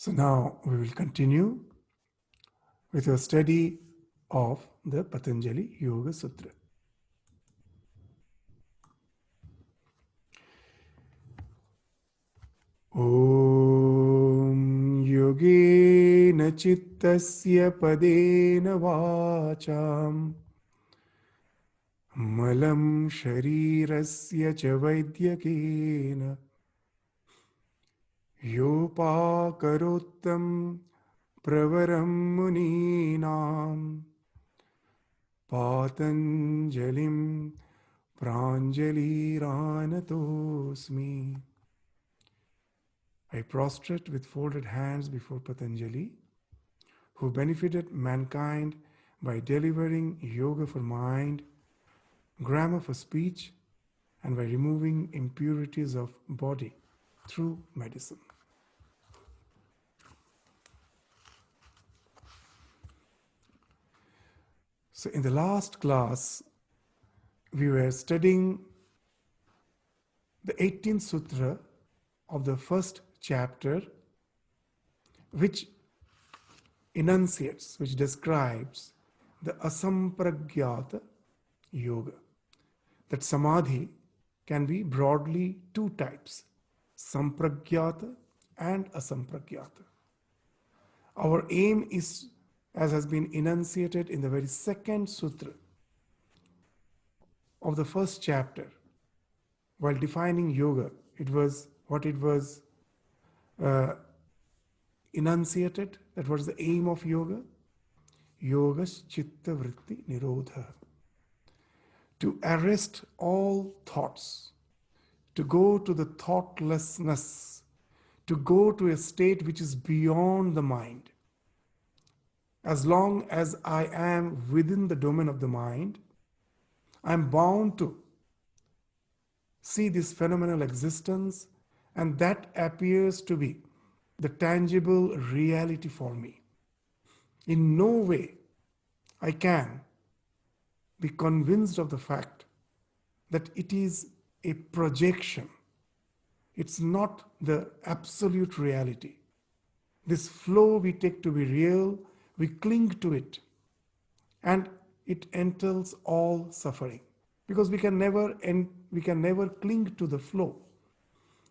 So now we will continue with a study of the Patanjali Yoga Sutra. Om Yogena Chittasya Padena Vacham Malam Sharirasya Cha Vaidyakena Yopakarottam Pravaram Muninam Patanjalim Pranjaliranatosmi. I prostrate with folded hands before Patanjali, who benefited mankind by delivering yoga for mind, grammar for speech, and by removing impurities of body through medicine. So in the last class, we were studying the 18th sutra of the first chapter, which enunciates, which describes the asampragyata yoga. That samadhi can be broadly two types, sampragyata and asampragyata. Our aim is, as has been enunciated in the very second sutra of the first chapter, while defining yoga, it was enunciated, that was the aim of yoga, yogas chitta vritti nirodha, to arrest all thoughts, to go to the thoughtlessness, to go to a state which is beyond the mind. As long as I am within the domain of the mind, I am bound to see this phenomenal existence, and that appears to be the tangible reality for me. In no way I can be convinced of the fact that it is a projection. It's not the absolute reality. This flow we take to be real, we cling to it, and it entails all suffering, because we can never cling to the flow.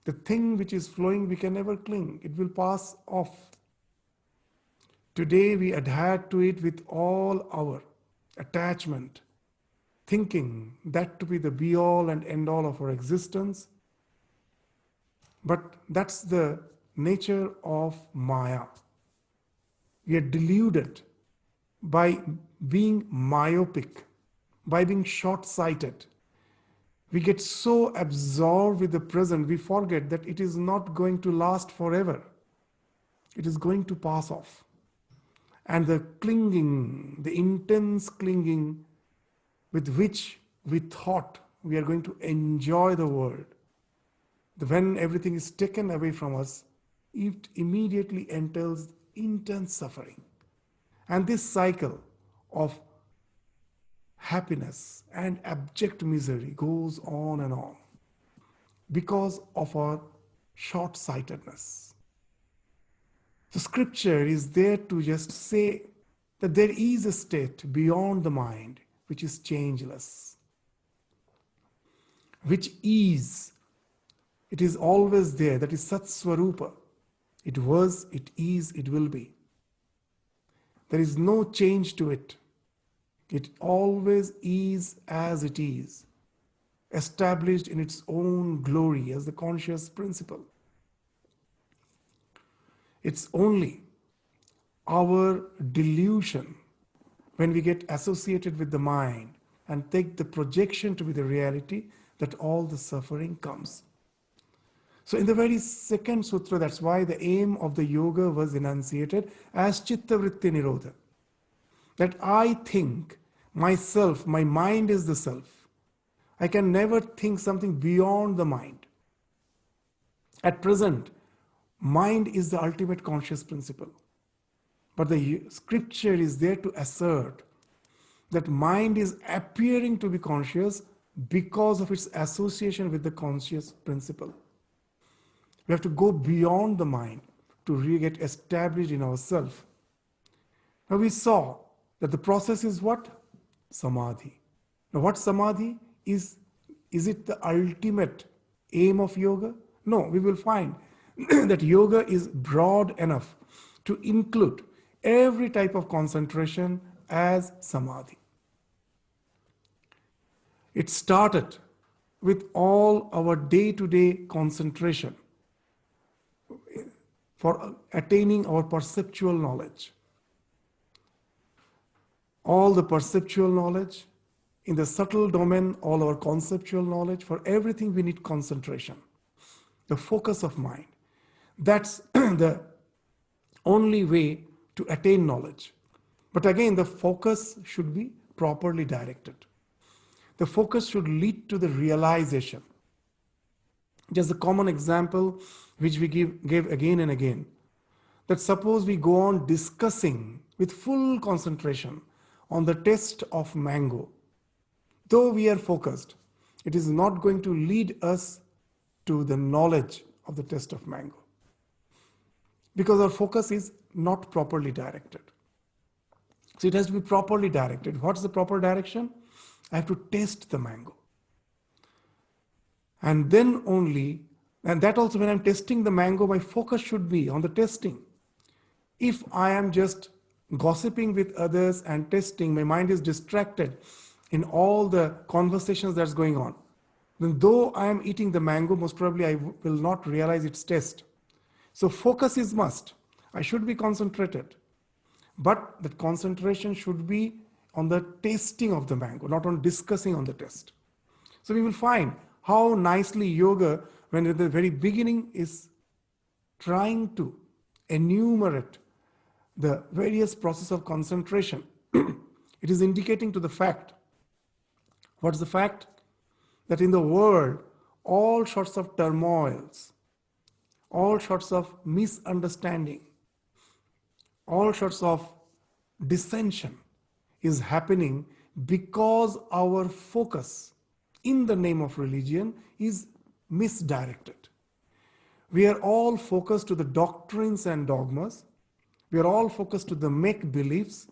The thing which is flowing, we can never cling. It will pass off. Today we adhere to it with all our attachment, thinking that to be the be-all and end-all of our existence. But that's the nature of Maya. We are deluded by being myopic, by being short-sighted. We get so absorbed with the present, we forget that it is not going to last forever. It is going to pass off. And the clinging, the intense clinging with which we thought we are going to enjoy the world, when everything is taken away from us, it immediately entails intense suffering. And this cycle of happiness and abject misery goes on and on because of our short-sightedness. The scripture is there to just say that there is a state beyond the mind which is changeless, which is, it is always there, that is Sat Swarupa. It was, it is, it will be. There is no change to it. It always is as it is, established in its own glory as the conscious principle. It's only our delusion when we get associated with the mind and take the projection to be the reality that all the suffering comes. So in the very second sutra, that's why the aim of the yoga was enunciated as chitta vritti nirodha. That I think myself, my mind is the self. I can never think something beyond the mind. At present, mind is the ultimate conscious principle. But the scripture is there to assert that mind is appearing to be conscious because of its association with the conscious principle. We have to go beyond the mind. to really get established in ourselves. Now we saw that the process is what? Samadhi. Now what samadhi is it the ultimate aim of yoga? No, we will find that yoga is broad enough to include every type of concentration as samadhi. It started with all our day-to-day concentration for attaining our perceptual knowledge. All the perceptual knowledge, in the subtle domain, all our conceptual knowledge, for everything we need concentration, the focus of mind. That's the only way to attain knowledge. But again, the focus should be properly directed. The focus should lead to the realization. Just a common example which we gave again and again, that suppose we go on discussing with full concentration on the taste of mango. Though we are focused, it is not going to lead us to the knowledge of the taste of mango, because our focus is not properly directed. So it has to be properly directed. What's the proper direction? I have to taste the mango. And then only, and that also when I'm tasting the mango, my focus should be on the tasting. If I am just gossiping with others and tasting, my mind is distracted in all the conversations that's going on, then though I am eating the mango, most probably I will not realize its taste. So focus is must. I should be concentrated. But that concentration should be on the tasting of the mango, not on discussing on the taste. So we will find how nicely yoga, when at the very beginning is trying to enumerate the various process of concentration, it is indicating to the fact. What's the fact? That in the world, all sorts of turmoils, all sorts of misunderstanding, all sorts of dissension is happening because our focus in the name of religion is misdirected. We are all focused to the doctrines and dogmas. We are all focused to the make-beliefs,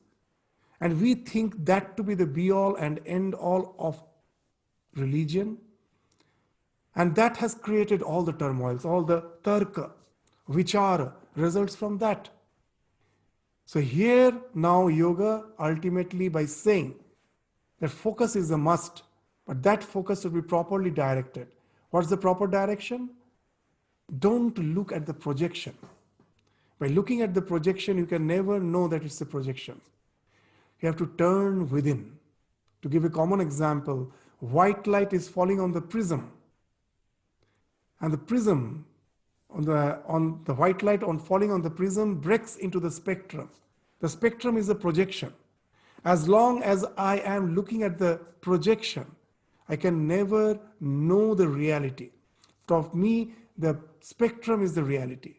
and we think that to be the be-all and end-all of religion. And that has created all the turmoils, all the tarka, vichara, results from that. So here now yoga ultimately by saying that focus is a must, but that focus should be properly directed. What's the proper direction? Don't look at the projection. By looking at the projection, you can never know that it's a projection. You have to turn within. To give a common example, white light is falling on the prism. And the prism, on the white light on falling on the prism breaks into the spectrum. The spectrum is a projection. As long as I am looking at the projection, I can never know the reality. For me, the spectrum is the reality.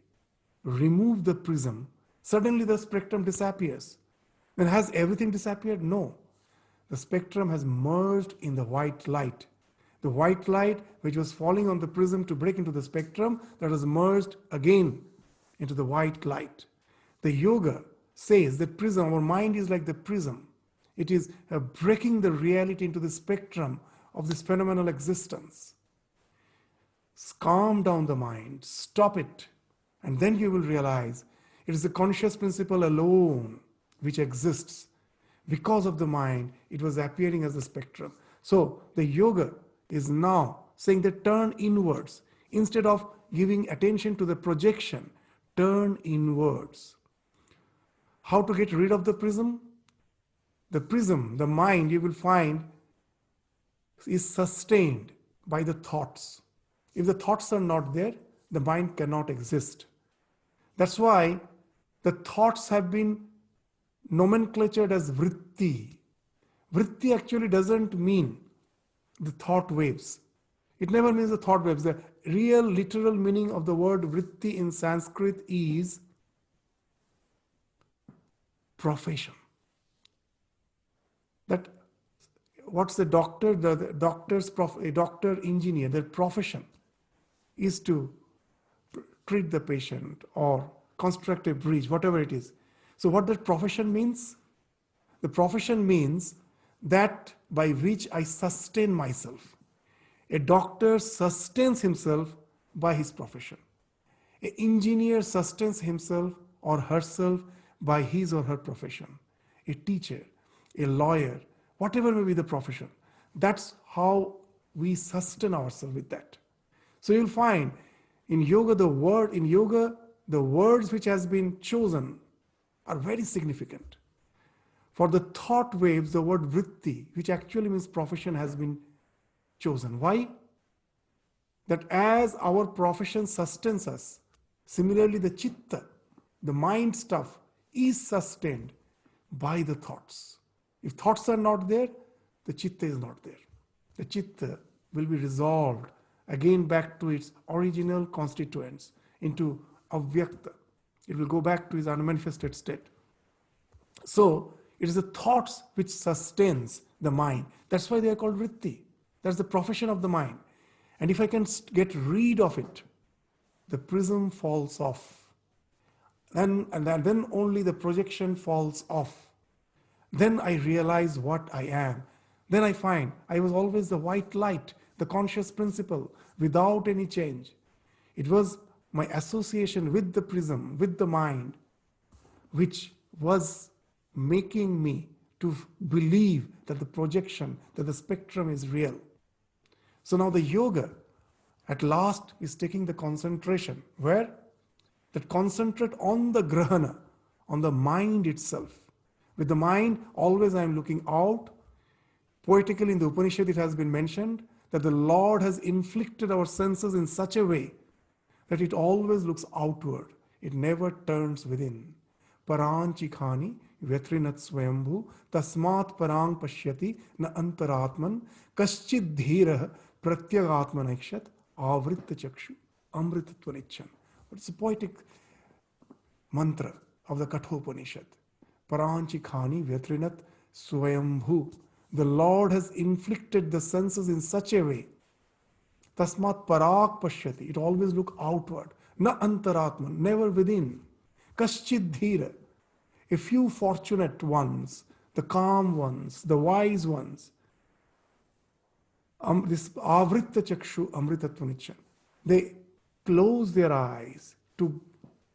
Remove the prism, suddenly the spectrum disappears. Then has everything disappeared? No. The spectrum has merged in the white light. The white light which was falling on the prism to break into the spectrum, that was merged again into the white light. The yoga says that prism, our mind is like the prism. It is breaking the reality into the spectrum of this phenomenal existence. Calm down the mind, stop it, and then you will realize it is the conscious principle alone which exists. Because of the mind, it was appearing as a spectrum. So the yoga is now saying that turn inwards. Instead of giving attention to the projection, turn inwards. How to get rid of the prism? The prism, the mind, you will find is sustained by the thoughts. If the thoughts are not there, the mind cannot exist. That's why the thoughts have been nomenclatured as vritti. Vritti actually doesn't mean the thought waves. It never means the thought waves. The real literal meaning of the word vritti in Sanskrit is profession. That what's the doctor, a doctor, engineer, their profession is to treat the patient or construct a bridge, whatever it is. So what that profession means? The profession means that by which I sustain myself. A doctor sustains himself by his profession. An engineer sustains himself or herself by his or her profession. A teacher, a lawyer, whatever may be the profession, that's how we sustain ourselves with that. So you'll find in yoga, the words which has been chosen are very significant. For the thought waves, the word vritti, which actually means profession, has been chosen. Why? That as our profession sustains us, similarly the chitta, the mind stuff, is sustained by the thoughts. If thoughts are not there, the chitta is not there. The chitta will be resolved again back to its original constituents, into avyakta. It will go back to its unmanifested state. So it is the thoughts which sustains the mind. That's why they are called vritti. That's the profession of the mind. And if I can get rid of it, the prism falls off. And then only the projection falls off. Then I realize what I am. Then I find I was always the white light, the conscious principle, without any change. It was my association with the prism, with the mind, which was making me to believe that the projection, that the spectrum is real. So now the yoga at last is taking the concentration. Where? That concentrate on the grahana, on the mind itself. With the mind, always I am looking out. Poetically in the Upanishad it has been mentioned that the Lord has inflicted our senses in such a way that it always looks outward. It never turns within. Paranchikhani vyatrinat swayambhu tasmat parang pashyati na antaratman kaschid dhira pratyagatmanakshat avritta chakshu amritatvanichan. It's a poetic mantra of the Kathopanishad. Paranchikhani vyatrinat swayambhu. The Lord has inflicted the senses in such a way. Tasmat parak pashyati. It always look outward. Na antaratman. Never within. Kaschid dhira. A few fortunate ones, the calm ones, the wise ones. This avritta chakshu amritatvanichan. They close their eyes to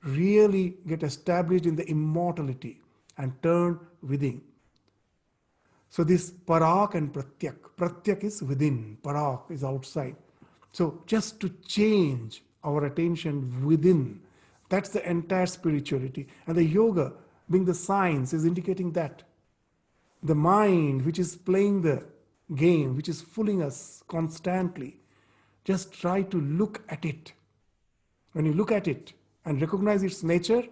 really get established in the immortality and turn within. So this parak and pratyak. Pratyak is within, parak is outside. So just to change our attention within, that's the entire spirituality. And the yoga, being the science, is indicating that. The mind which is playing the game, which is fooling us constantly, just try to look at it. When you look at it and recognize its nature,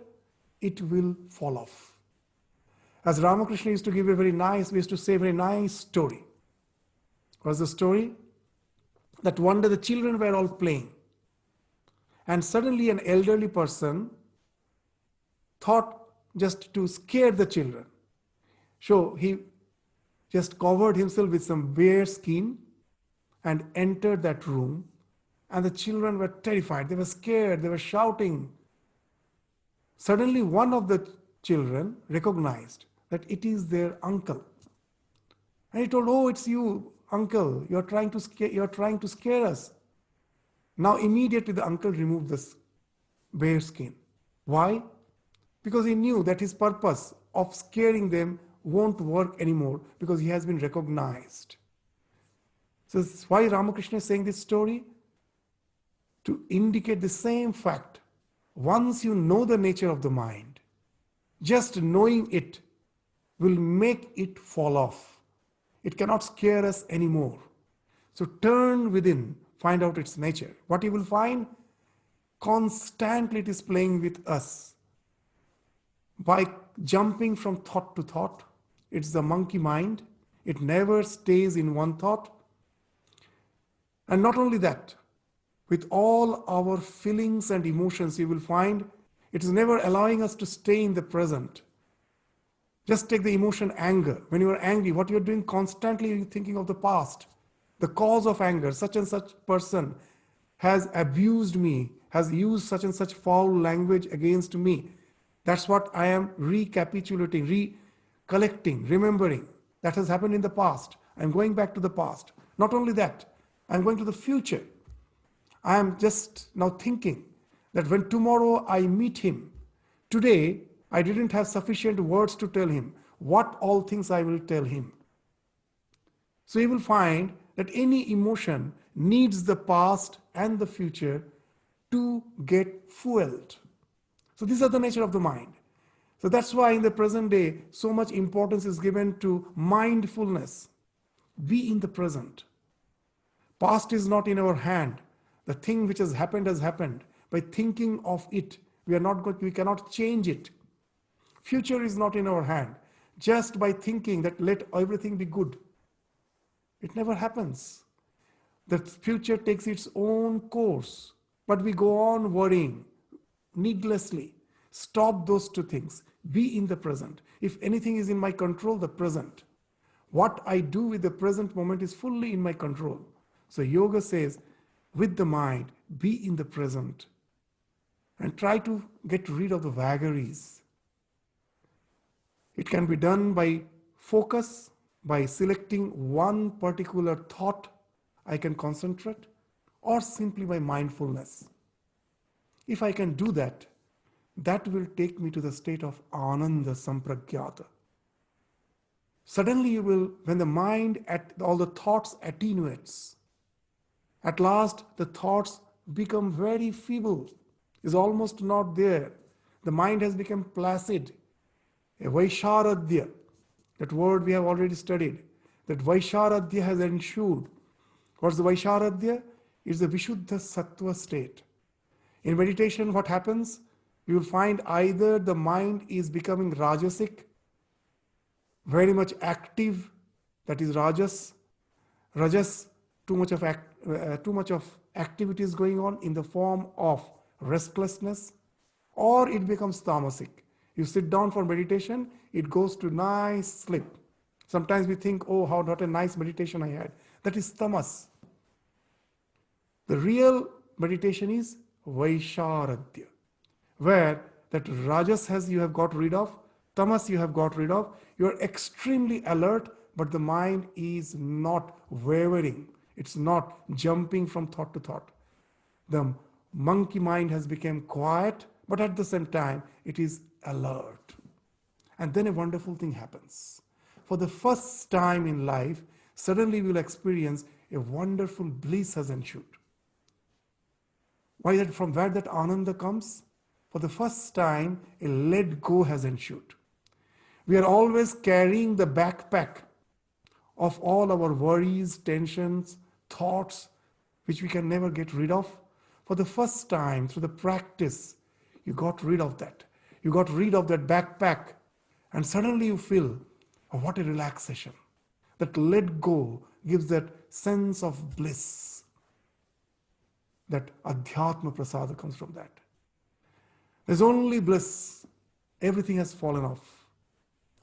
it will fall off. As Ramakrishna used to give we used to say a very nice story. What was the story? That one day the children were all playing. And suddenly an elderly person thought just to scare the children. So he just covered himself with some bear skin and entered that room. And the children were terrified. They were scared. They were shouting. Suddenly one of the children recognized that it is their uncle. And he told, "Oh, it's you, uncle. You're trying to scare us." Now immediately the uncle removed this bear skin. Why? Because he knew that his purpose of scaring them won't work anymore because he has been recognized. So this is why Ramakrishna is saying this story, to indicate the same fact. Once you know the nature of the mind, just knowing it will make it fall off. It cannot scare us anymore. So turn within, find out its nature. What you will find? Constantly it is playing with us. By jumping from thought to thought, it's the monkey mind. It never stays in one thought. And not only that, with all our feelings and emotions, you will find it is never allowing us to stay in the present. Just take the emotion anger. When you are angry, what you are doing constantly, you're thinking of the past. The cause of anger, such and such person has abused me, has used such and such foul language against me. That's what I am recapitulating, recollecting, remembering. That has happened in the past. I'm going back to the past. Not only that, I'm going to the future. I am just now thinking that when tomorrow I meet him, today I didn't have sufficient words to tell him what all things I will tell him. So you will find that any emotion needs the past and the future to get fueled. So these are the nature of the mind. So that's why in the present day, so much importance is given to mindfulness. Be in the present. Past is not in our hand. The thing which has happened. By thinking of it, we cannot change it. Future is not in our hand. Just by thinking that let everything be good, it never happens. The future takes its own course, but we go on worrying needlessly. Stop those two things. Be in the present. If anything is in my control, the present. What I do with the present moment is fully in my control. So yoga says, with the mind, be in the present and try to get rid of the vagaries. It can be done by focus, by selecting one particular thought I can concentrate, or simply by mindfulness. If I can do that, that will take me to the state of Ananda Sampragyata. Suddenly you will, when the mind, all the thoughts attenuates, at last the thoughts become very feeble, is almost not there. The mind has become placid. A Vaisharadhya, that word we have already studied, that Vaisharadhya has ensued. What's the Vaisharadhya? It's the Vishuddha Sattva state. In meditation, what happens? You will find either the mind is becoming Rajasic, very much active, that is Rajas. Rajas, too much of activity is going on in the form of restlessness, or it becomes tamasic. You sit down for meditation, it goes to nice sleep. Sometimes we think, oh, what a nice meditation I had. That is tamas. The real meditation is Vaisharadhya, where that rajas you have got rid of, tamas you have got rid of, you are extremely alert, but the mind is not wavering. It's not jumping from thought to thought. The monkey mind has become quiet, but at the same time, it is alert. And then a wonderful thing happens. For the first time in life, suddenly we will experience a wonderful bliss has ensued. Why that? From where that ananda comes? For the first time, a let go has ensued. We are always carrying the backpack of all our worries, tensions, thoughts, which we can never get rid of. For the first time, through the practice, you got rid of that. You got rid of that backpack, and suddenly you feel, oh, what a relaxation. That let go gives that sense of bliss. That adhyatma prasada comes from that. There's only bliss. Everything has fallen off.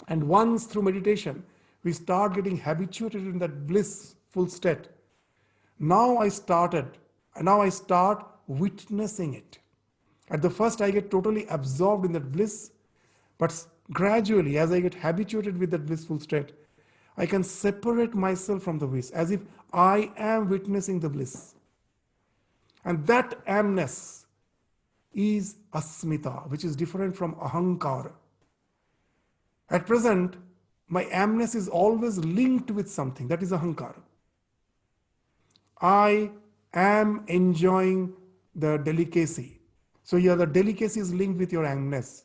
And once through meditation, we start getting habituated in that blissful state. Now I start witnessing it. At the first, I get totally absorbed in that bliss, but gradually, as I get habituated with that blissful state, I can separate myself from the bliss, as if I am witnessing the bliss. And that amness is asmita, which is different from ahankara. At present, my amness is always linked with something, that is ahankara. I am enjoying the delicacy. So here the delicacy is linked with your amness.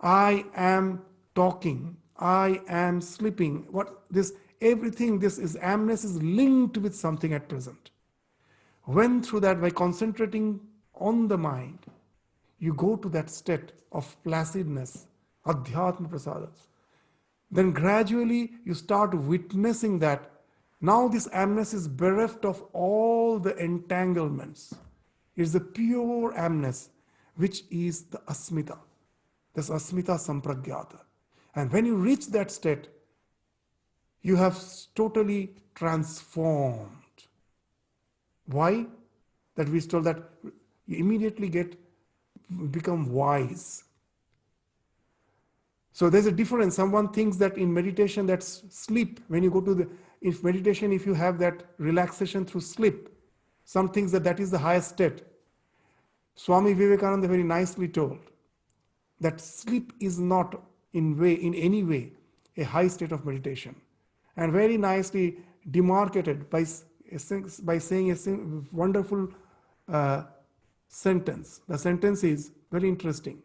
I am talking. I am sleeping. Everything, this is amness is linked with something at present. When through that, by concentrating on the mind, you go to that state of placidness, adhyatma prasada, then gradually you start witnessing that now this amness is bereft of all the entanglements. It's the pure amness, which is the asmita. This asmita sampragyata. And when you reach that state, you have totally transformed. Why? That we told that You immediately become wise. So there's a difference. Someone thinks that in meditation that's sleep. When you go to if meditation, if you have that relaxation through sleep, some thinks that is the highest state. Swami Vivekananda very nicely told that sleep is not in any way a high state of meditation, and very nicely demarcated by saying a wonderful sentence. The sentence is very interesting.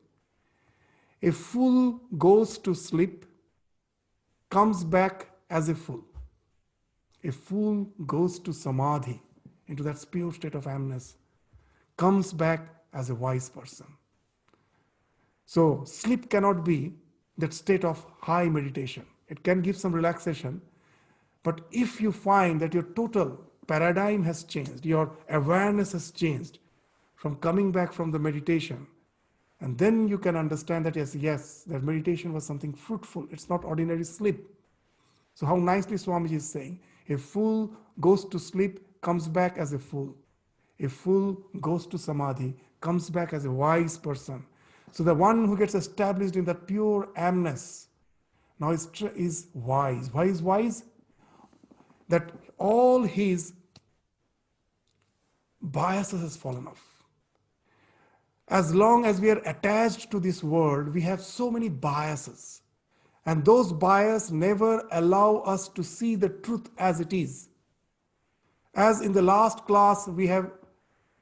A fool goes to sleep, comes back as a fool. A fool goes to samadhi, into that pure state of amness, comes back as a wise person. So sleep cannot be that state of high meditation. It can give some relaxation, but if you find that your total paradigm has changed, your awareness has changed from coming back from the meditation, and then you can understand that yes, that meditation was something fruitful. It's not ordinary sleep. So how nicely Swamiji is saying, a fool goes to sleep, comes back as a fool. A fool goes to samadhi, comes back as a wise person. So the one who gets established in that pure amness now is wise. Why is wise? That all his biases has fallen off. As long as we are attached to this world, we have so many biases. And those biases never allow us to see the truth as it is. As in the last class, we have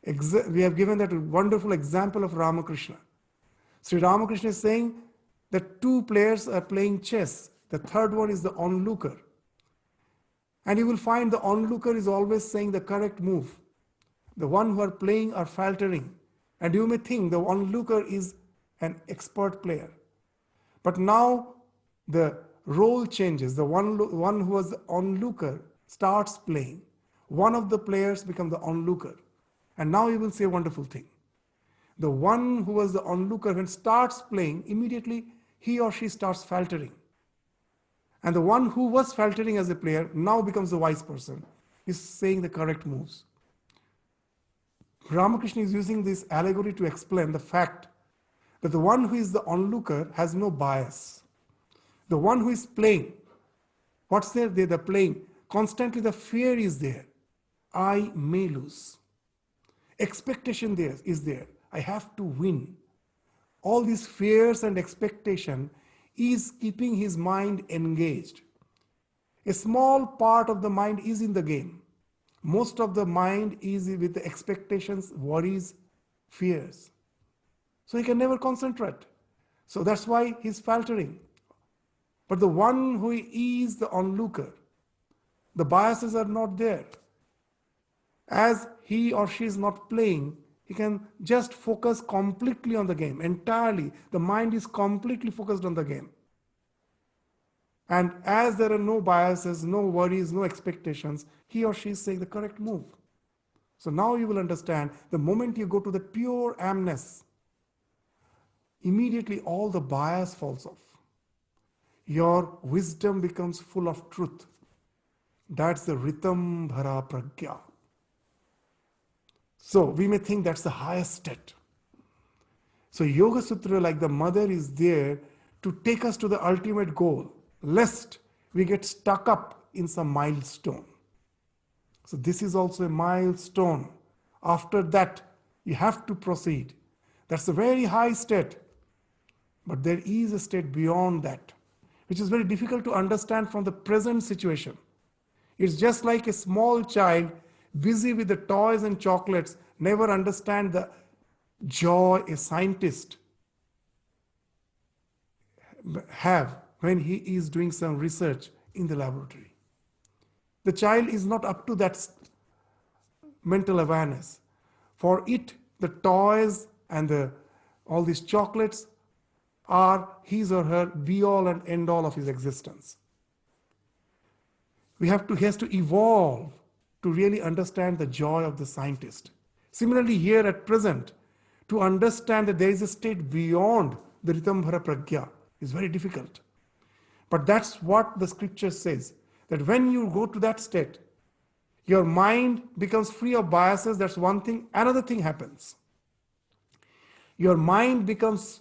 given that wonderful example of Ramakrishna. Sri Ramakrishna is saying that two players are playing chess. The third one is the onlooker. And you will find the onlooker is always saying the correct move. The one who are playing are faltering. And you may think the onlooker is an expert player. But now the role changes. The one who was the onlooker starts playing. One of the players becomes the onlooker. And now you will see a wonderful thing. The one who was the onlooker, when starts playing, immediately he or she starts faltering. And the one who was faltering as a player now becomes the wise person. He's saying the correct moves. Ramakrishna is using this allegory to explain the fact that the one who is the onlooker has no bias. The one who is playing, what's there? They're playing. Constantly the fear is there. I may lose. Expectation there is there. I have to win. All these fears and expectation is keeping his mind engaged. A small part of the mind is in the game. Most of the mind is with the expectations, worries, fears. So he can never concentrate. So that's why he's faltering. But the one who is the onlooker, the biases are not there. As he or she is not playing, he can just focus completely on the game, entirely. The mind is completely focused on the game. And as there are no biases, no worries, no expectations, he or she is saying the correct move. So now you will understand, the moment you go to the pure amness, immediately all the bias falls off. Your wisdom becomes full of truth. That's the Ritambhara Pragya. So we may think that's the highest state. So Yoga Sutra, like the mother, is there to take us to the ultimate goal, lest we get stuck up in some milestone. So this is also a milestone. After that, you have to proceed. That's a very high state. But there is a state beyond that, which is very difficult to understand from the present situation. It's just like a small child busy with the toys and chocolates, never understand the joy a scientist have when he is doing some research in the laboratory. The child is not up to that mental awareness. For it, the toys and all these chocolates are his or her be-all and end-all of his existence. He has to evolve to really understand the joy of the scientist. Similarly, here at present, to understand that there is a state beyond the Ritambhara Pragya is very difficult. But that's what the scripture says, that when you go to that state, your mind becomes free of biases, that's one thing. Another thing happens. Your mind becomes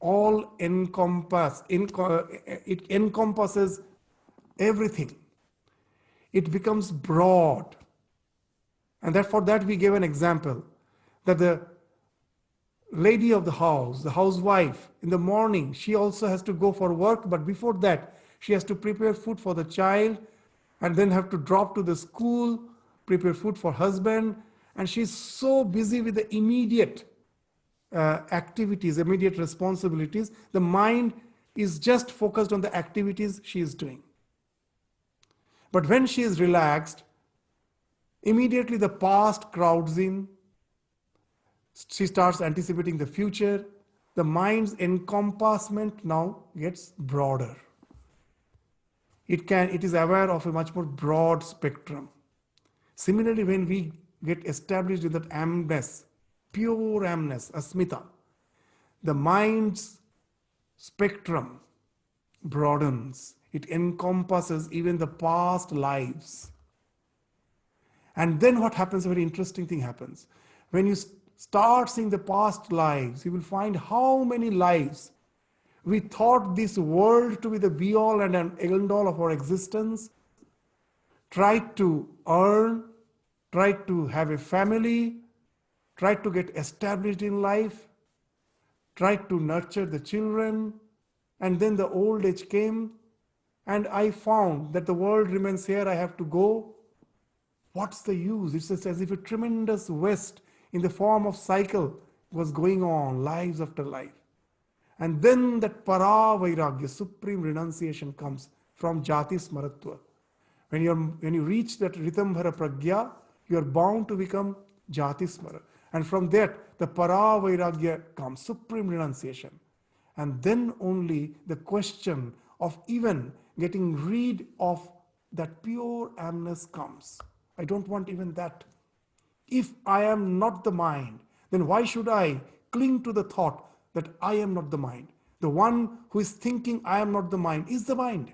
all it encompasses everything. It becomes broad. And for that we gave an example that the lady of the house, the housewife, in the morning, she also has to go for work, but before that, she has to prepare food for the child and then have to drop to the school, prepare food for husband, and she's so busy with the immediate activities, immediate responsibilities. The mind is just focused on the activities she is doing. But when she is relaxed, immediately the past crowds in. She starts anticipating the future. The mind's encompassment now gets broader. It is aware of a much more broad spectrum. Similarly, when we get established in that amness, pure amness, asmita, the mind's spectrum broadens. It encompasses even the past lives. And then what happens, a very interesting thing happens. When you start seeing the past lives, you will find how many lives we thought this world to be the be-all and an end-all of our existence, tried to earn, tried to have a family, tried to get established in life, tried to nurture the children, and then the old age came, and I found that the world remains here, I have to go. What's the use? It's just as if a tremendous waste in the form of cycle was going on, lives after life. And then that para vairagya, supreme renunciation, comes from jati smaratva. When you reach that ritambhara pragya, you are bound to become jati smara. And from that, the para vairagya comes, supreme renunciation. And then only the question of even getting rid of that pure amness comes. I don't want even that. If I am not the mind, then why should I cling to the thought that I am not the mind? The one who is thinking I am not the mind is the mind.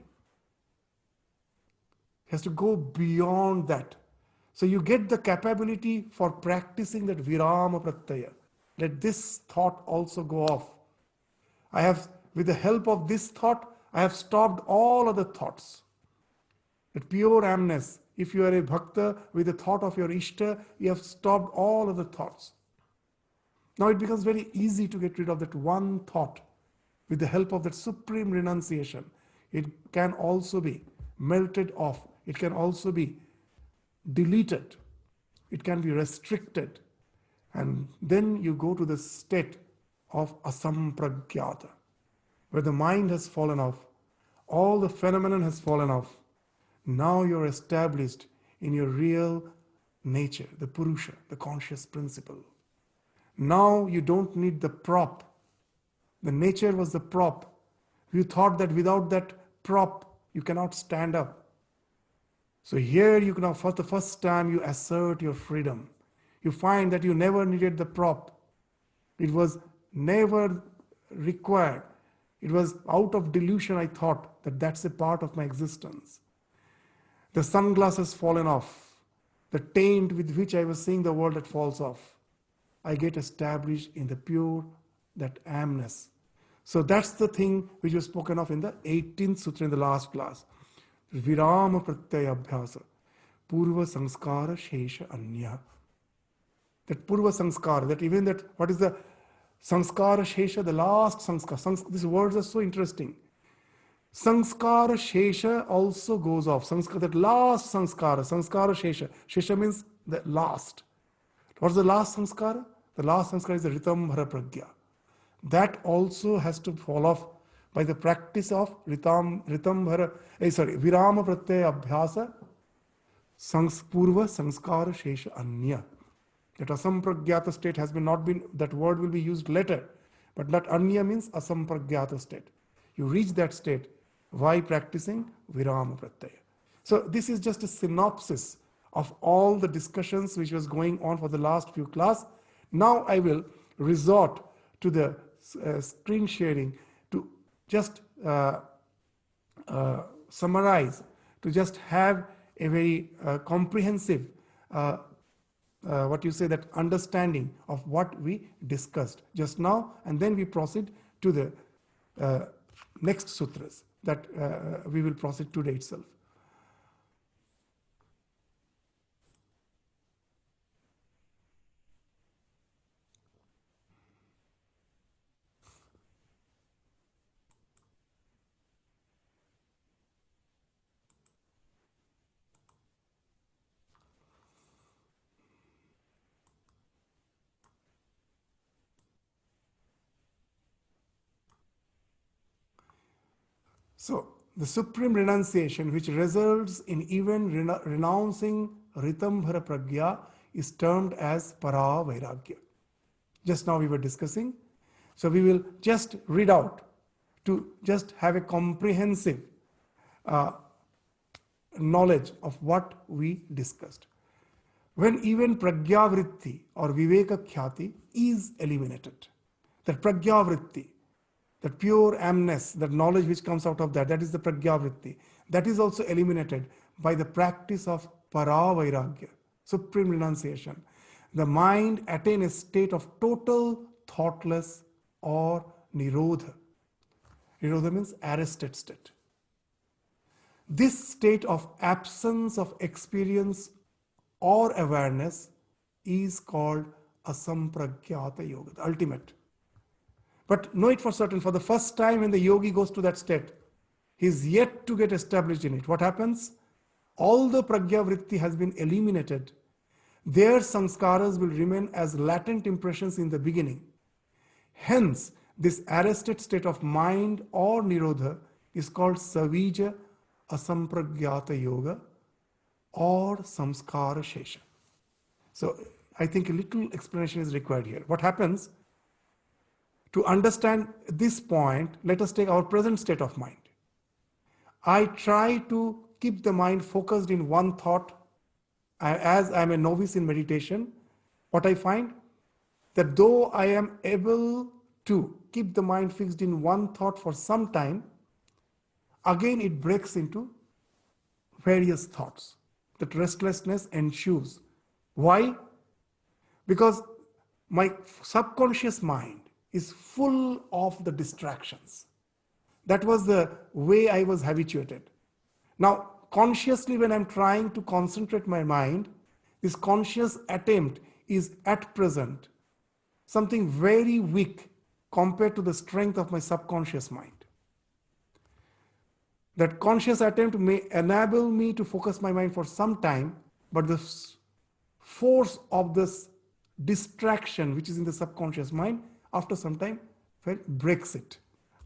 He has to go beyond that. So you get the capability for practicing that virama pratyaya. Let this thought also go off. With the help of this thought, I have stopped all other thoughts. That pure amness. If you are a bhakta with the thought of your ishta, you have stopped all other thoughts. Now it becomes very easy to get rid of that one thought with the help of that supreme renunciation. It can also be melted off. It can also be deleted. It can be restricted. And then you go to the state of asampragyata, where the mind has fallen off, all the phenomenon has fallen off. Now you're established in your real nature, the Purusha, the conscious principle. Now you don't need the prop. The nature was the prop. You thought that without that prop, you cannot stand up. So here you can now, for the first time, you assert your freedom. You find that you never needed the prop. It was never required. It was out of delusion I thought that that's a part of my existence. The sunglasses has fallen off. The taint with which I was seeing the world that falls off. I get established in the pure, that amness. So that's the thing which was spoken of in the 18th sutra in the last class. Virama pratyaya abhyasa. Purva sanskara shesha anya. That purva sanskara, that even that, what is the sanskara shesha, the last sanskara. These words are so interesting. Sanskara shesha also goes off. That last sanskara shesha. Shesha means the last. What's the last sanskara? The last sanskara is the ritambhara pragya. That also has to fall off by the practice of virama pratyaya abhyasa purva sanskara shesha anya. That asampragyata state has not been, that word will be used later, but that anya means asampragyata state. You reach that state by practicing virama pratyaya. So this is just a synopsis of all the discussions which was going on for the last few classes. Now I will resort to the screen sharing to just summarize, to just have a very comprehensive what you say, that understanding of what we discussed just now, and then we proceed to the next sutras that we will proceed today itself. So, the supreme renunciation, which results in even renouncing Ritambhara Pragya, is termed as Para Vairagya. Just now we were discussing. So, we will just read out to just have a comprehensive knowledge of what we discussed. When even Pragyavritti or Viveka Khyati is eliminated, that Pragyavritti, that pure amness, that knowledge which comes out of that, that is the Pragyavritti, that is also eliminated by the practice of Para Vairagya, supreme renunciation. The mind attains a state of total thoughtless or Nirodha. Nirodha means arrested state. This state of absence of experience or awareness is called asampragyata yoga, the ultimate. But know it for certain, for the first time when the yogi goes to that state, he is yet to get established in it. What happens? Although pragyavritti has been eliminated, their sanskaras will remain as latent impressions in the beginning. Hence, this arrested state of mind or nirodha is called savija asampragyata yoga or samskara shesha. So, I think a little explanation is required here. What happens? To understand this point, let us take our present state of mind. I try to keep the mind focused in one thought. As I am a novice in meditation, what I find that though I am able to keep the mind fixed in one thought for some time, again it breaks into various thoughts. That restlessness ensues. Why? Because my subconscious mind is full of the distractions. That was the way I was habituated. Now, consciously, when I'm trying to concentrate my mind, this conscious attempt is at present something very weak compared to the strength of my subconscious mind. That conscious attempt may enable me to focus my mind for some time, but the force of this distraction, which is in the subconscious mind, after some time, breaks it.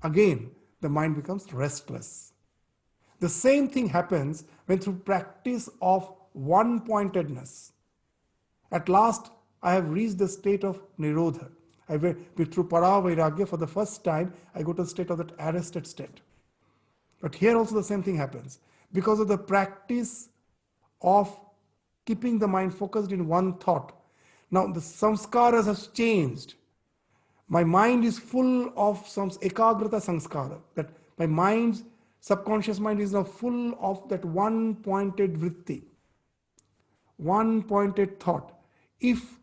Again, the mind becomes restless. The same thing happens when through practice of one-pointedness, at last I have reached the state of Nirodha. Through Para Vairagya, for the first time, I go to the state of that arrested state. But here also the same thing happens. Because of the practice of keeping the mind focused in one thought, now the samskaras have changed. My mind is full of some ekagrata samskara, that my mind's subconscious mind is now full of that one-pointed vritti, one-pointed thought. If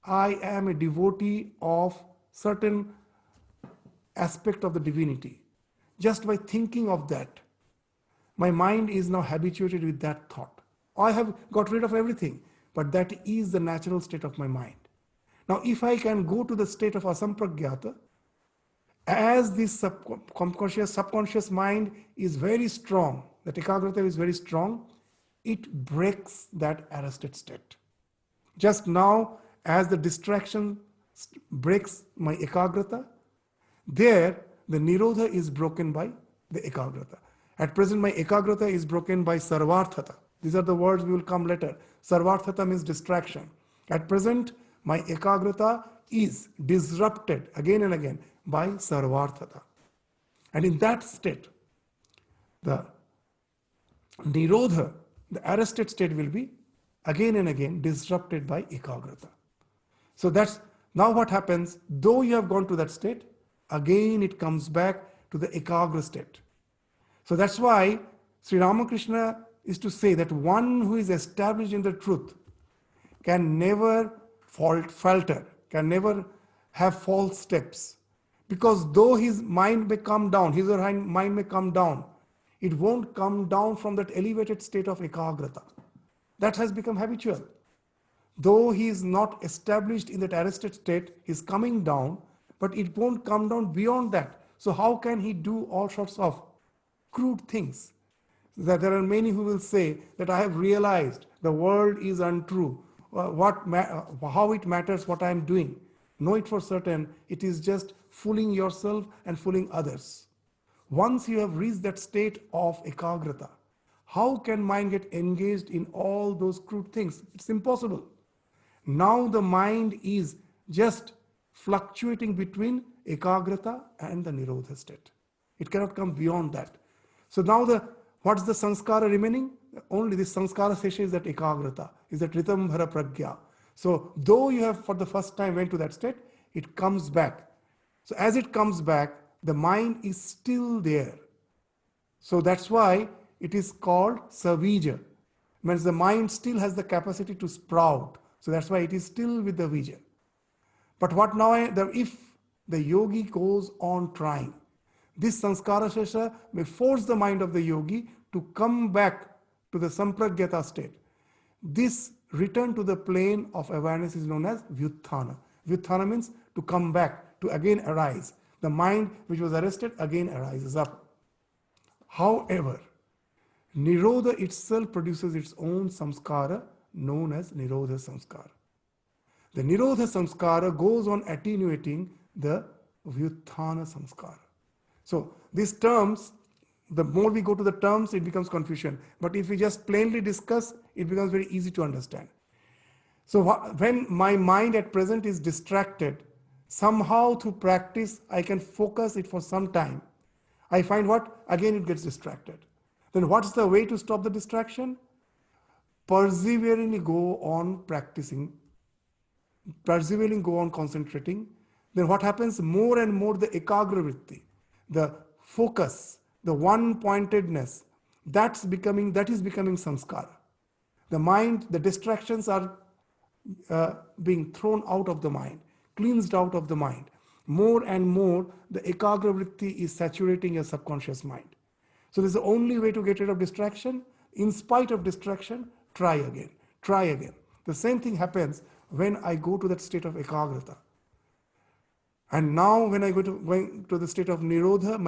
I am a devotee of certain aspect of the divinity, just by thinking of that, my mind is now habituated with that thought. I have got rid of everything, but that is the natural state of my mind. Now, if I can go to the state of asampragyata, as this subconscious mind is very strong, the ekagrata is very strong, it breaks that arrested state. Just now, as the distraction breaks my ekagrata, there the nirodha is broken by the ekagrata. At present, my ekagrata is broken by sarvarthata. These are the words we will come later. Sarvarthata means distraction. At present, my ekagrata is disrupted again and again by sarvarthata. And in that state, the nirodha, the arrested state, will be again and again disrupted by ekagrata. So that's now what happens. Though you have gone to that state, again it comes back to the ekagra state. So that's why Sri Ramakrishna is to say that one who is established in the truth can never falter, can never have false steps. Because though his mind may come down, his or her mind may come down, it won't come down from that elevated state of ekagrata. That has become habitual. Though he is not established in that arrested state, he is coming down, but it won't come down beyond that. So how can he do all sorts of crude things? That there are many who will say that I have realized the world is untrue. How it matters what I am doing. Know it for certain, it is just fooling yourself and fooling others. Once you have reached that state of ekagrata, how can mind get engaged in all those crude things? It's impossible. Now the mind is just fluctuating between ekagrata and the nirodha state. It cannot come beyond that. So now what's the sanskara remaining? Only this sanskara sesha is that ekagrata, is that ritambhara pragya. So though you have for the first time went to that state, it comes back. So as it comes back, the mind is still there. So that's why it is called savija. Means the mind still has the capacity to sprout. So that's why it is still with the vija. But what now, if the yogi goes on trying, this sanskara shesha may force the mind of the yogi to come back to the sampragyata state. This return to the plane of awareness is known as vyutthana. Vyutthana means to come back, to again arise. The mind which was arrested again arises up. However, nirodha itself produces its own samskara known as nirodha samskara. The nirodha samskara goes on attenuating the vyutthana samskara. So these terms, the more we go to the terms, it becomes confusion. But if we just plainly discuss, it becomes very easy to understand. So when my mind at present is distracted, somehow through practice, I can focus it for some time. I find what? Again it gets distracted. Then what's the way to stop the distraction? Perseveringly go on practicing, perseveringly go on concentrating. Then what happens? More and more the ekagra vritti, the focus, the one-pointedness, that is becoming samskara. The mind, the distractions are being thrown out of the mind, cleansed out of the mind. More and more, the ekagra vritti is saturating your subconscious mind. So this is the only way to get rid of distraction. In spite of distraction, try again, try again. The same thing happens when I go to that state of ekagrata. And now when I going to the state of nirodha,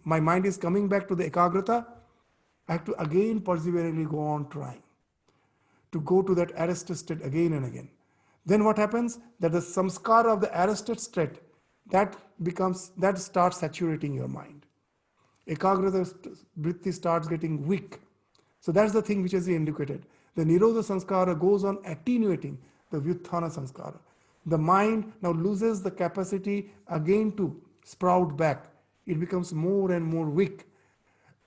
my mind is coming back to the ekagrata, I have to again perseveringly go on trying to go to that arrested state again and again. Then what happens? That the samskara of the arrested state, that starts saturating your mind. Ekagrata vritti starts getting weak. So that's the thing which is indicated. The nirodha samskara goes on attenuating the vyutthana samskara. The mind now loses the capacity again to sprout back. It becomes more and more weak.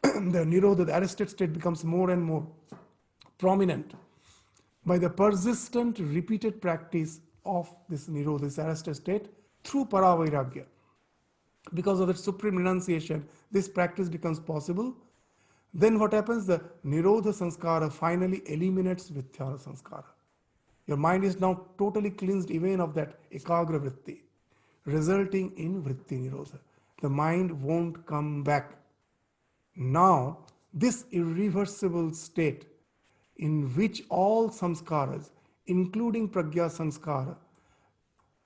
The nirodha, the arrested state, becomes more and more prominent. By the persistent, repeated practice of this nirodha, this arrested state, through paravairagya, because of the supreme renunciation, this practice becomes possible. Then what happens? The nirodha samskara finally eliminates vithyana samskara. Your mind is now totally cleansed even of that ekagra vritti, resulting in vritti nirodha. The mind won't come back. Now, this irreversible state in which all samskaras, including pragya samskara,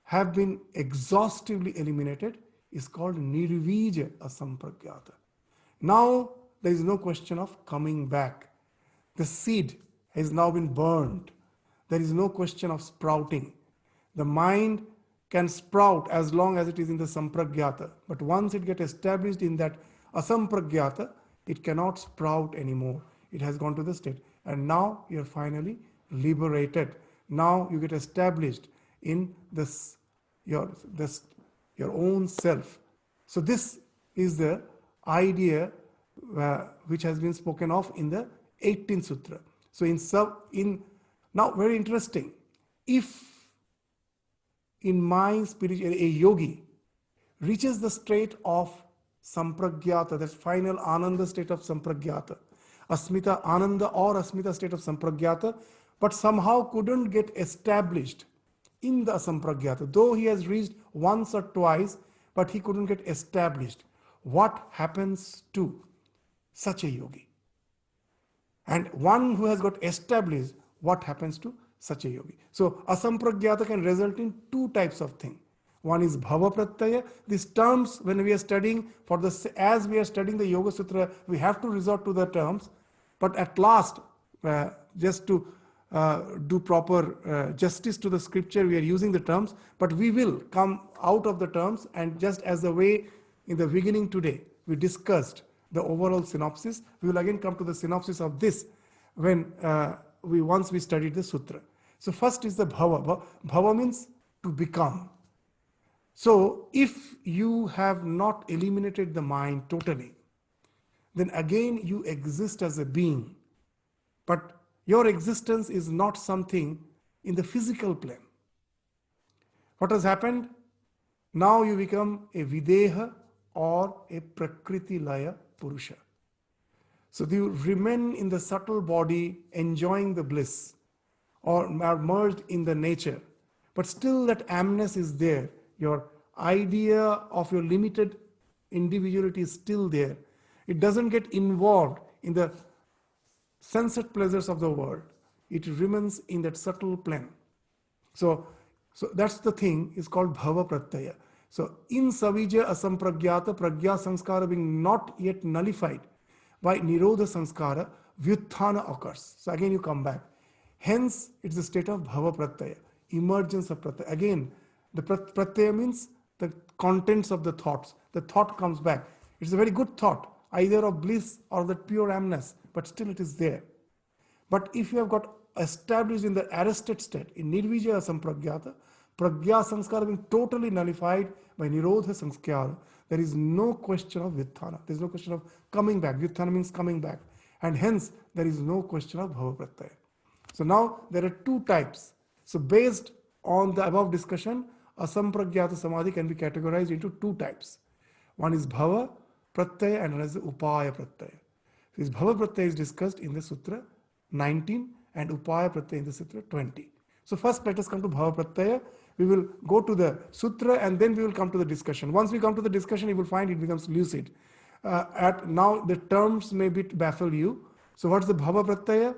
have been exhaustively eliminated is called nirvija asampragyata. Now, there is no question of coming back. The seed has now been burned. There is no question of sprouting. The mind can sprout as long as it is in the sampragyata. But once it gets established in that asampragyata, it cannot sprout anymore. It has gone to the state. And now you are finally liberated. Now you get established in your own self. So this is the idea which has been spoken of in the 18th sutra. So now very interesting. If in my spiritual, a yogi reaches the state of sampragyata, that final ananda state of sampragyata, asmita ananda or asmita state of sampragyata, but somehow couldn't get established in the asampragyata. Though he has reached once or twice, but he couldn't get established. What happens to such a yogi? And one who has got established, what happens to such a yogi? So asampragyata can result in two types of things. One is bhava pratyaya. These terms, when we are studying as we are studying the Yoga Sutra, we have to resort to the terms. But at last, just to do proper justice to the scripture, we are using the terms. But we will come out of the terms, and just as the way in the beginning today we discussed the overall synopsis, we will again come to the synopsis of this when once we studied the sutra. So first is the bhava. Bhava means to become. So if you have not eliminated the mind totally, then again you exist as a being. But your existence is not something in the physical plane. What has happened? Now you become a videha or a prakriti laya purusha. So you remain in the subtle body enjoying the bliss, or are merged in the nature. But still that amness is there. Your idea of your limited individuality is still there. It doesn't get involved in the sensate pleasures of the world. It remains in that subtle plane. So that's the thing, is called bhava pratyaya. So in savija asampragyata pragya sanskara being not yet nullified by nirodha sanskara, vyutthana occurs. So again you come back. Hence it's the state of bhava pratyaya, emergence of pratyaya. Again, the pratyaya means the contents of the thoughts. The thought comes back. It's a very good thought, either of bliss or that pure amness, but still it is there. But if you have got established in the arrested state, in nirvijaya sampragyata, pragya sanskara being totally nullified by nirodha sanskara, there is no question of vyutthana. There is no question of coming back. Vyutthana means coming back. And hence, there is no question of bhava pratyaya. So now, there are two types. So based on the above discussion, asampragyata samadhi can be categorized into two types. One is bhava pratyaya and another is upaya pratyaya. This bhava pratyaya is discussed in the sutra 19 and upaya pratyaya in the sutra 20. So first let us come to bhava pratyaya. We will go to the sutra and then we will come to the discussion. Once we come to the discussion, you will find it becomes lucid. Now the terms may bit baffle you. So what's the bhava pratyaya?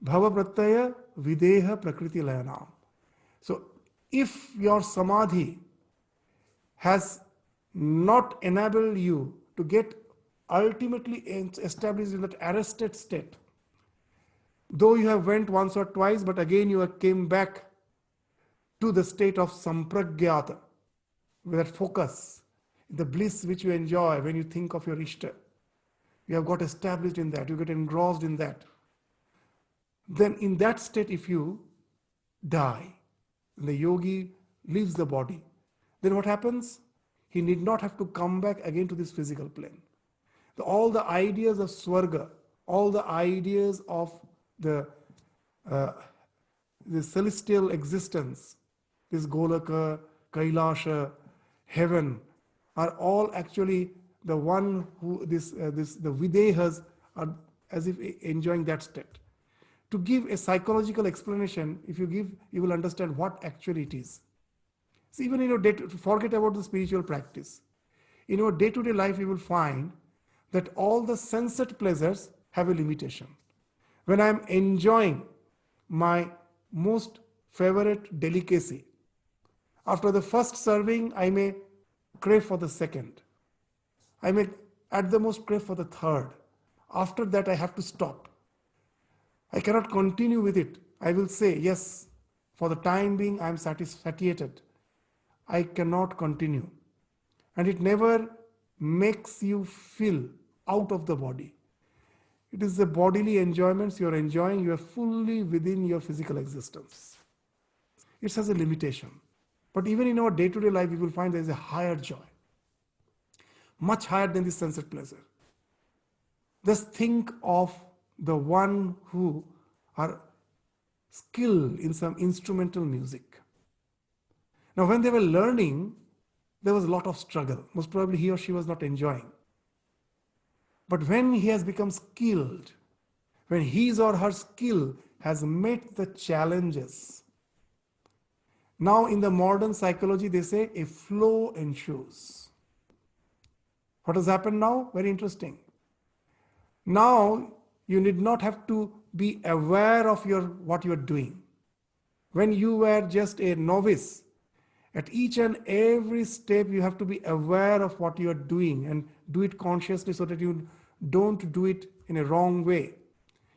Bhava pratyaya videha prakriti layanam. So if your samadhi has not enabled you to get ultimately established in that arrested state, though you have went once or twice, but again you came back to the state of sampragyata, with that focus, the bliss which you enjoy when you think of your Ishta. You have got established in that, you get engrossed in that. Then in that state, if you die, the yogi leaves the body, then what happens? He need not have to come back again to this physical plane. All the ideas of Swarga, all the ideas of the celestial existence, this Golaka, Kailasha, heaven, are all actually the one who the Videhas are as if enjoying that state. To give a psychological explanation, if you give, you will understand what actually it is. So even in your forget about the spiritual practice. In your day-to-day life, you will find that all the sensate pleasures have a limitation. When I am enjoying my most favorite delicacy, after the first serving, I may crave for the second. I may at the most crave for the third. After that, I have to stop. I cannot continue with it. I will say, yes, for the time being, I am satiated. I cannot continue. And it never makes you feel out of the body. It is the bodily enjoyments you are enjoying, you are fully within your physical existence. It has a limitation. But even in our day-to-day life, we will find there is a higher joy, much higher than the sensate pleasure. Just think of the one who are skilled in some instrumental music. Now, when they were learning, there was a lot of struggle. Most probably he or she was not enjoying. But when he has become skilled, when his or her skill has met the challenges. Now in the modern psychology, they say a flow ensues. What has happened now? Very interesting. Now you need not have to be aware of what you are doing. When you were just a novice, at each and every step you have to be aware of what you are doing and do it consciously so that you don't do it in a wrong way.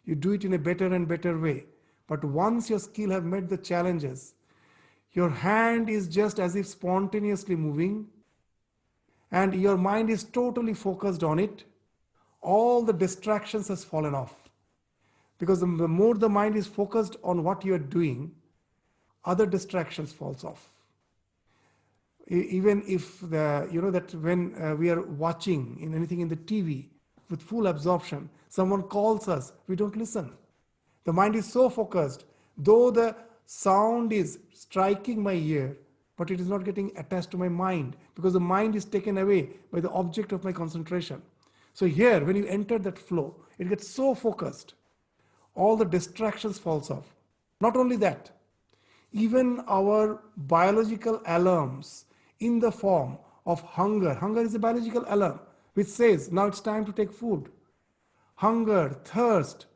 You do it in a better and better way. But once your skill have met the challenges, your hand is just as if spontaneously moving and your mind is totally focused on it. All the distractions has fallen off. Because the more the mind is focused on what you are doing, other distractions falls off. Even if that when we are watching in anything in the TV with full absorption, someone calls us, we don't listen. The mind is so focused, though the sound is striking my ear, but it is not getting attached to my mind because the mind is taken away by the object of my concentration. So here, when you enter that flow, it gets so focused, all the distractions falls off. Not only that, even our biological alarms in the form of hunger. Hunger is a biological alarm which says now it's time to take food. Hunger, thirst,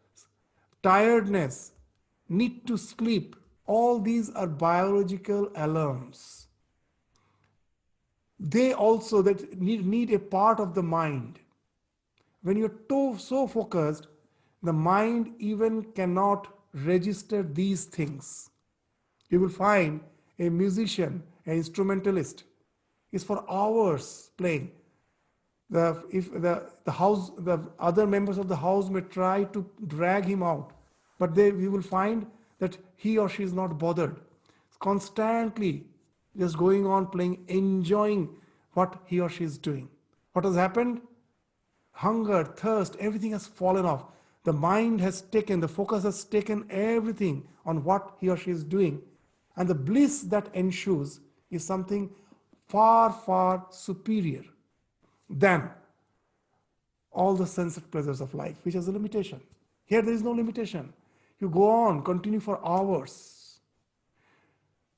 tiredness, need to sleep, all these are biological alarms. They also that need a part of the mind. When you're so focused, the mind even cannot register these things. You will find a musician, an instrumentalist, is for hours playing. If the other members of the house may try to drag him out, but we will find that he or she is not bothered. It's constantly just going on playing, enjoying what he or she is doing. What has happened? Hunger, thirst, everything has fallen off. The mind has taken, the focus has taken everything on what he or she is doing. And the bliss that ensues is something far, far superior than all the sensitive pleasures of life, which has a limitation. Here there is no limitation. You go on, continue for hours.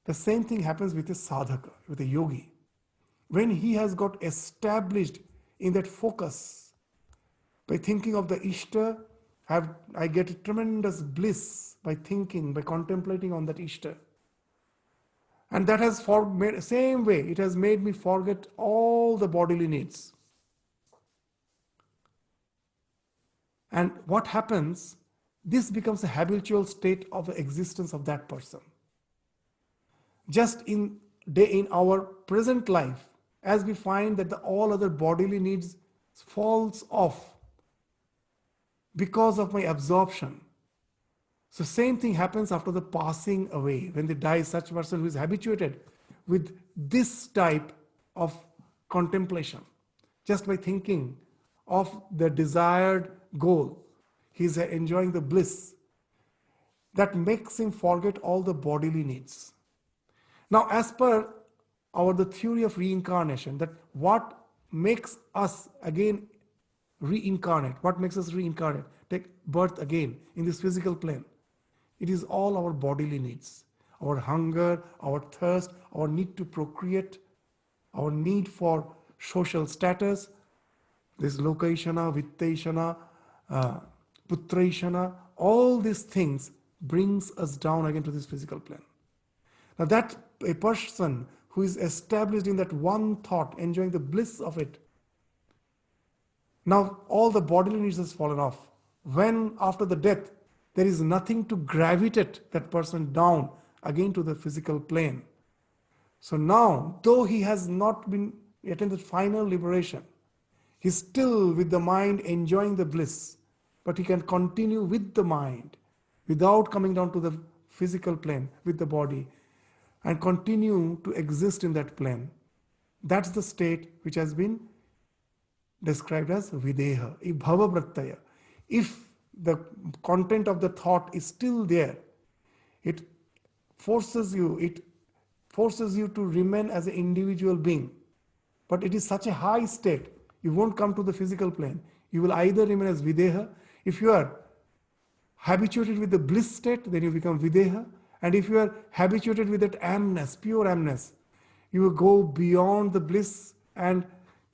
The same thing happens with a sadhaka, with a yogi. When he has got established in that focus, by thinking of the Ishta, I get a tremendous bliss by thinking, by contemplating on that Ishta. And that has same way, it has made me forget all the bodily needs. And what happens? This becomes a habitual state of the existence of that person. Just in our present life, as we find that all other bodily needs falls off because of my absorption. So same thing happens after the passing away. When they die, such person who is habituated with this type of contemplation, just by thinking of the desired goal, he is enjoying the bliss that makes him forget all the bodily needs. Now, as per the theory of reincarnation, that what makes us again reincarnate, what makes us reincarnate, take birth again in this physical plane, it is all our bodily needs, our hunger, our thirst, our need to procreate, our need for social status, this lokaishana, vittaishana, putraishana, all these things brings us down again to this physical plane. Now that a person who is established in that one thought, enjoying the bliss of it, now all the bodily needs has fallen off. When after the death, there is nothing to gravitate that person down again to the physical plane. So now, though he has not been attained final liberation, he's still with the mind enjoying the bliss, but he can continue with the mind without coming down to the physical plane with the body and continue to exist in that plane. That's the state which has been described as videha, bhava pratyaya. If the content of the thought is still there, it forces you to remain as an individual being. But it is such a high state, you won't come to the physical plane. You will either remain as videha. If you are habituated with the bliss state, then you become videha. And if you are habituated with that amness, pure amness, you will go beyond the bliss and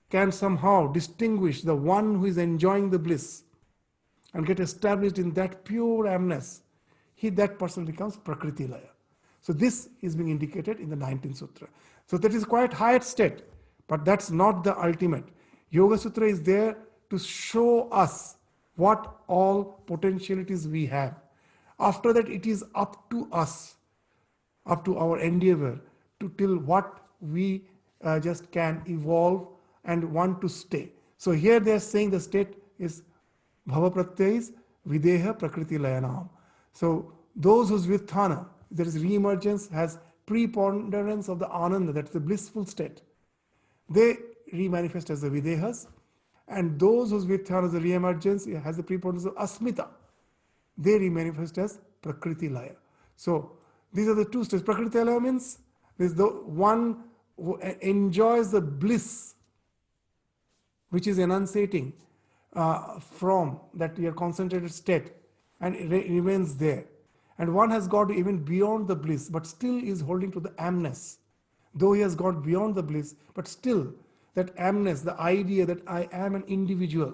can somehow distinguish the one who is enjoying the bliss and get established in that pure amness. That person becomes Prakriti Laya. So this is being indicated in the 19th Sutra. So that is quite higher state, but that's not the ultimate. Yoga Sutra is there to show us what all potentialities we have. After that, it is up to us, up to our endeavor to till what we just can evolve and want to stay. So here they are saying the state is Bhava Pratyaya is Videha Prakriti Layanam. So those whose Vithana, there is re-emergence, has preponderance of the Ananda, that's the blissful state. They re-manifest as the Videhas. And those whose Vithana is the re-emergence, has the preponderance of Asmita. They re-manifest as Prakriti Laya. So these are the two states. Prakriti Laya means there's the one who enjoys the bliss which is enunciating from that your concentrated state, and it remains there. And one has got even beyond the bliss, but still is holding to the amness. Though he has got beyond the bliss, but still that amness, the idea that I am an individual,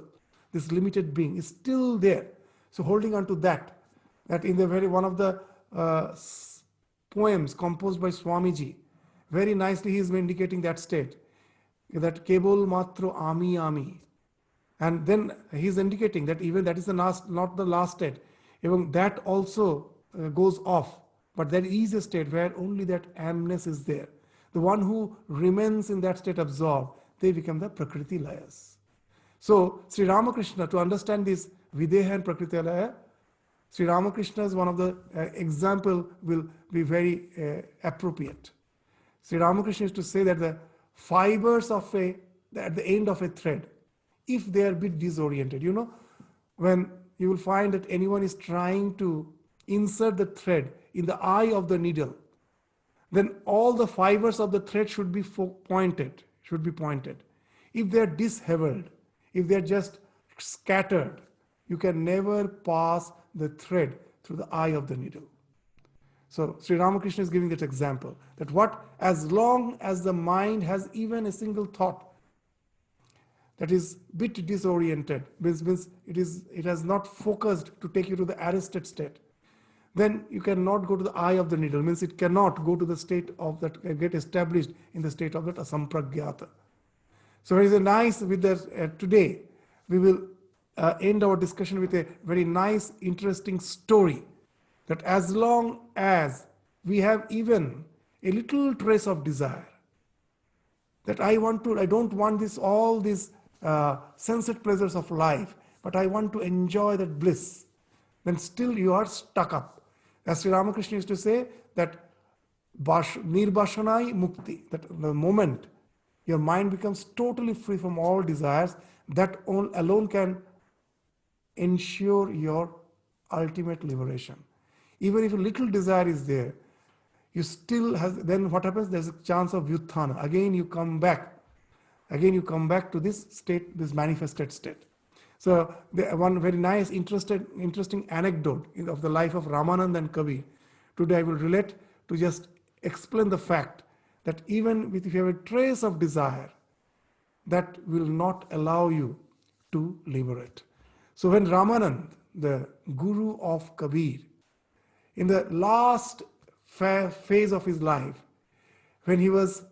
this limited being, is still there. So holding on to that in the very one of the poems composed by Swamiji, very nicely he is indicating that state, that Kebol Matro Ami Ami. And then he is indicating that even that is the last, not the last state. Even that also goes off. But there is a state where only that amness is there. The one who remains in that state absorbed, they become the Prakriti Layas. So Sri Ramakrishna, to understand this Videha and Prakriti Laya, Sri Ramakrishna's one of the example will be very appropriate. Sri Ramakrishna used to say that the fibers of at the end of a thread, if they are a bit disoriented, when you will find that anyone is trying to insert the thread in the eye of the needle, then all the fibers of the thread should be pointed. If they are disheveled, if they are just scattered, you can never pass the thread through the eye of the needle. So Sri Ramakrishna is giving that example, that as long as the mind has even a single thought that is bit disoriented, means it has not focused to take you to the arrested state, then you cannot go to the eye of the needle, means it cannot go to the state of that, get established in the state of that asampragyata. So it is a nice, with that today, we will end our discussion with a very nice, interesting story, that as long as we have even a little trace of desire, that I don't want all these sensate pleasures of life, but I want to enjoy that bliss, then still you are stuck up. As Sri Ramakrishna used to say, that nirbashanai mukti, that the moment your mind becomes totally free from all desires, that alone can ensure your ultimate liberation. Even if a little desire is there, you still have, then what happens? There's a chance of vyuthana. Again you come back to this state, this manifested state. So one very nice, interesting anecdote of the life of Ramananda and Kabir. Today I will relate to just explain the fact that even if you have a trace of desire, that will not allow you to liberate. So when Ramanand, the guru of Kabir, in the last phase of his life, when he was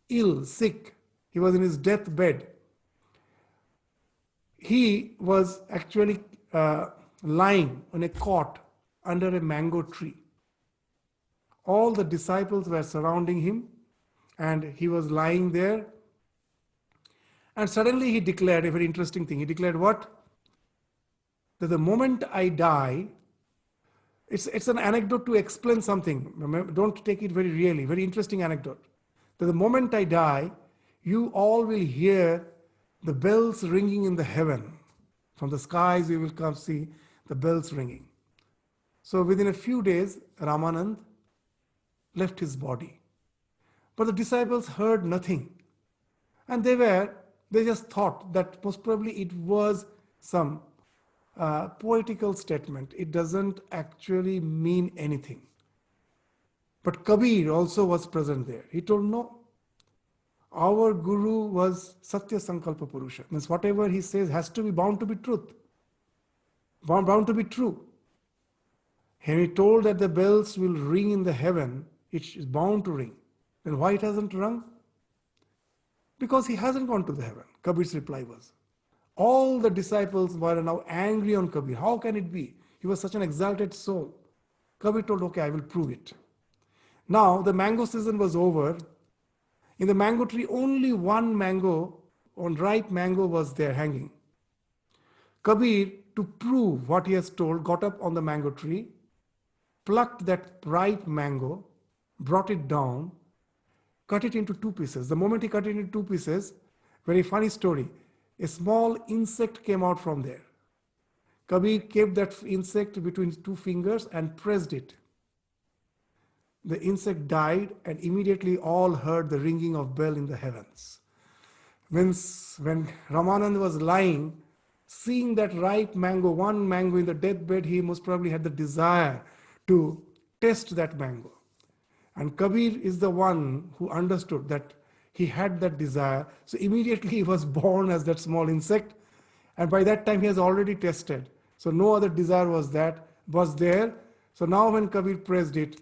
ill, sick, he was in his deathbed, he was actually lying on a cot under a mango tree. All the disciples were surrounding him, and he was lying there. And suddenly he declared a very interesting thing. He declared what? That the moment I die, it's an anecdote to explain something. Don't take it very really. Very interesting anecdote. That the moment I die, you all will hear the bells ringing in the heaven. From the skies you will come see the bells ringing. So within a few days, Ramanand left his body. But the disciples heard nothing. And they just thought that most probably it was some poetical statement. It doesn't actually mean anything. But Kabir also was present there. He told, no, our Guru was Satya Sankalpa Purusha. Means whatever he says has to be bound to be truth, bound to be true. And he told that the bells will ring in the heaven, it is bound to ring. Then why it hasn't rung? Because he hasn't gone to the heaven. Kabir's reply was. All the disciples were now angry on Kabir. How can it be? He was such an exalted soul. Kabir told, okay, I will prove it. Now the mango season was over. In the mango tree, only one mango, one ripe mango was there hanging. Kabir, to prove what he has told, got up on the mango tree, plucked that ripe mango, brought it down, cut it into two pieces. The moment he cut it into two pieces, very funny story, a small insect came out from there. Kabir kept that insect between his two fingers and pressed it. The insect died, and immediately all heard the ringing of bell in the heavens. When Ramananda was lying, seeing that ripe mango, one mango in the deathbed, he most probably had the desire to test that mango. And Kabir is the one who understood that he had that desire. So immediately he was born as that small insect. And by that time he has already tested. So no other desire was there. So now when Kabir pressed it,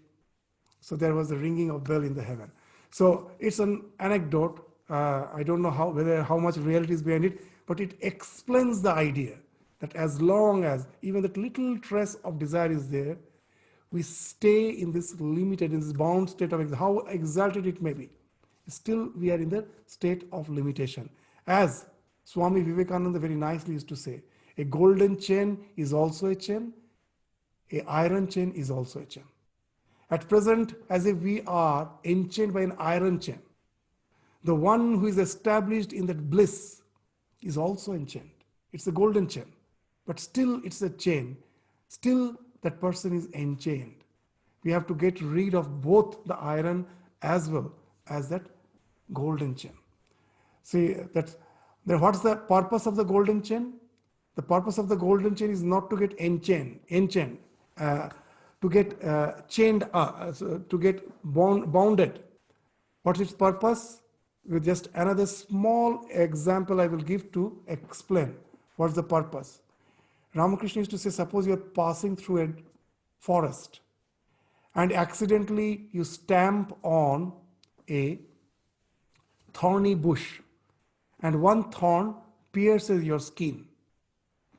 so there was a ringing of bell in the heaven. So it's an anecdote. I don't know how much reality is behind it, but it explains the idea that as long as even that little trace of desire is there, we stay in this limited, in this bound state of how exalted it may be. Still, we are in the state of limitation. As Swami Vivekananda very nicely used to say, a golden chain is also a chain, an iron chain is also a chain. At present, as if we are enchained by an iron chain, the one who is established in that bliss is also enchained. It's a golden chain, but still it's a chain. Still that person is enchained. We have to get rid of both the iron as well as that golden chain. See, what's the purpose of the golden chain? The purpose of the golden chain is not to get enchained, to get chained, to get bounded. What's its purpose? With just another small example I will give to explain what's the purpose. Ramakrishna used to say, suppose you are passing through a forest and accidentally you stamp on a thorny bush and one thorn pierces your skin.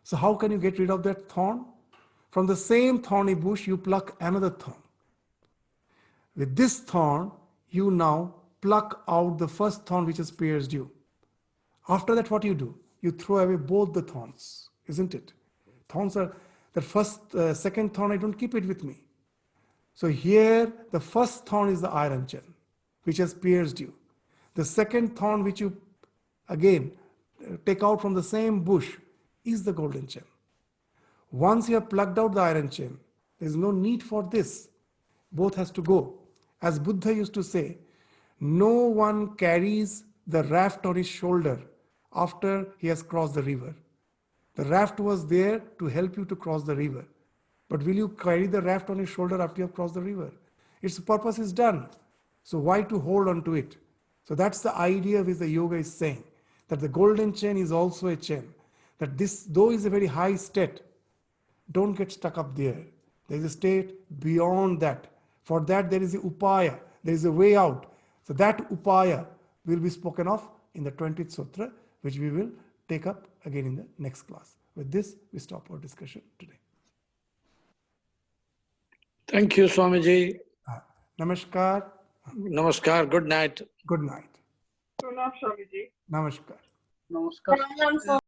So how can you get rid of that thorn? From the same thorny bush, you pluck another thorn. With this thorn, you now pluck out the first thorn which has pierced you. After that, what do? You throw away both the thorns, isn't it? Thorns are, the second thorn, I don't keep it with me. So here, the first thorn is the iron chain, which has pierced you. The second thorn, which you, again, take out from the same bush, is the golden chain. Once you have plucked out the iron chain, there is no need for this. Both has to go. As Buddha used to say, no one carries the raft on his shoulder after he has crossed the river. The raft was there to help you to cross the river. But will you carry the raft on your shoulder after you have crossed the river? Its purpose is done. So why to hold on to it? So that's the idea which the yoga is saying, that the golden chain is also a chain. That this, though is a very high state, don't get stuck up there. There is a state beyond that. For that there is a upaya, there is a way out. So that upaya will be spoken of in the 20th sutra, which we will take up again in the next class. With this, we stop our discussion today. Thank you, Swamiji. Namaskar. Namaskar. Good night. Good night. Pranam, Swamiji. Namaskar. Namaskar.